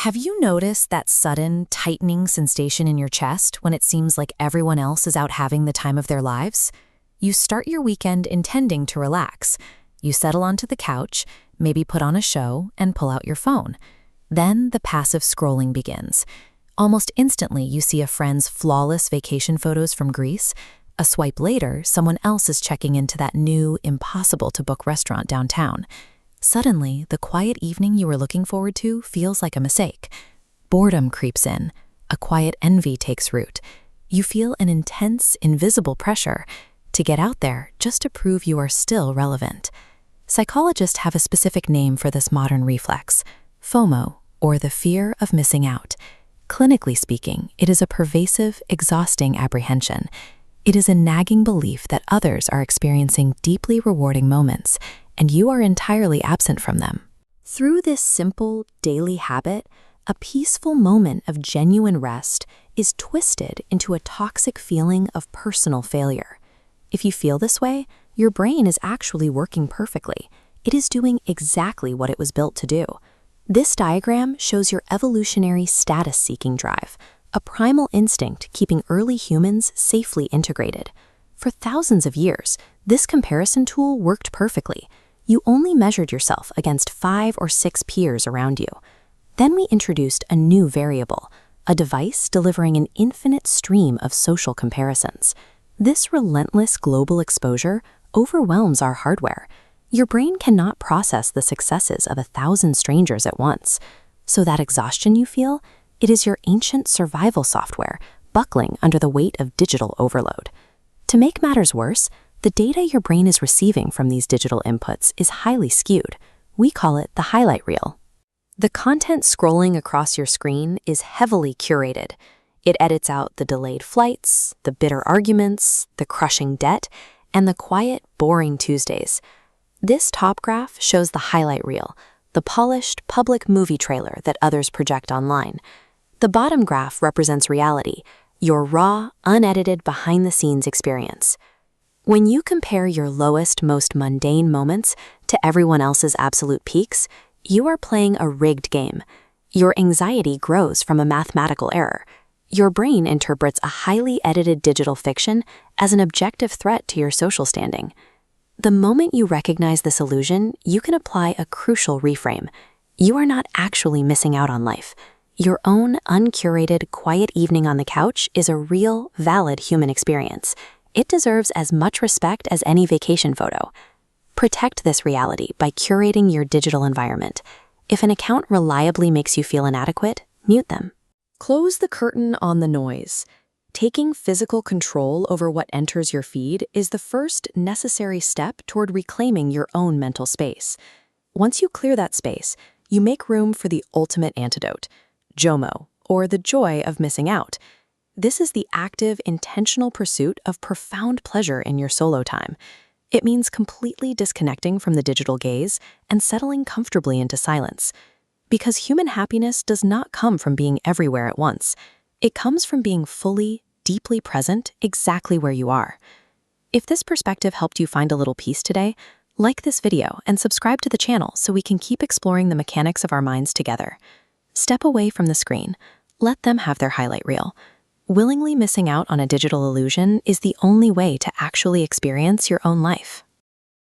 Have you noticed that sudden, tightening sensation in your chest when it seems like everyone else is out having the time of their lives? You start your weekend intending to relax. You settle onto the couch, maybe put on a show, and pull out your phone. Then the passive scrolling begins. Almost instantly, you see a friend's flawless vacation photos from Greece. A swipe later, someone else is checking into that new, impossible-to-book restaurant downtown. Suddenly, the quiet evening you were looking forward to feels like a mistake. Boredom creeps in. A quiet envy takes root. You feel an intense, invisible pressure to get out there just to prove you are still relevant. Psychologists have a specific name for this modern reflex: FOMO, or the fear of missing out. Clinically speaking, it is a pervasive, exhausting apprehension. It is a nagging belief that others are experiencing deeply rewarding moments, and you are entirely absent from them. Through this simple, daily habit, a peaceful moment of genuine rest is twisted into a toxic feeling of personal failure. If you feel this way, your brain is actually working perfectly. It is doing exactly what it was built to do. This diagram shows your evolutionary status-seeking drive, a primal instinct keeping early humans safely integrated. For thousands of years, this comparison tool worked perfectly. You only measured yourself against 5 or 6 peers around you. Then we introduced a new variable, a device delivering an infinite stream of social comparisons. This relentless global exposure overwhelms our hardware. Your brain cannot process the successes of 1,000 strangers at once. So that exhaustion you feel, it is your ancient survival software buckling under the weight of digital overload. To make matters worse, the data your brain is receiving from these digital inputs is highly skewed. We call it the highlight reel. The content scrolling across your screen is heavily curated. It edits out the delayed flights, the bitter arguments, the crushing debt, and the quiet, boring Tuesdays. This top graph shows the highlight reel, the polished, public movie trailer that others project online. The bottom graph represents reality, your raw, unedited, behind-the-scenes experience. When you compare your lowest, most mundane moments to everyone else's absolute peaks, you are playing a rigged game. Your anxiety grows from a mathematical error. Your brain interprets a highly edited digital fiction as an objective threat to your social standing. The moment you recognize this illusion, you can apply a crucial reframe. You are not actually missing out on life. Your own uncurated, quiet evening on the couch is a real, valid human experience. It deserves as much respect as any vacation photo. Protect this reality by curating your digital environment. If an account reliably makes you feel inadequate, mute them. Close the curtain on the noise. Taking physical control over what enters your feed is the first necessary step toward reclaiming your own mental space. Once you clear that space, you make room for the ultimate antidote, JOMO, or the joy of missing out. This is the active, intentional pursuit of profound pleasure in your solo time. It means completely disconnecting from the digital gaze and settling comfortably into silence. Because human happiness does not come from being everywhere at once. It comes from being fully, deeply present exactly where you are. If this perspective helped you find a little peace today, like this video and subscribe to the channel so we can keep exploring the mechanics of our minds together. Step away from the screen. Let them have their highlight reel. Willingly missing out on a digital illusion is the only way to actually experience your own life.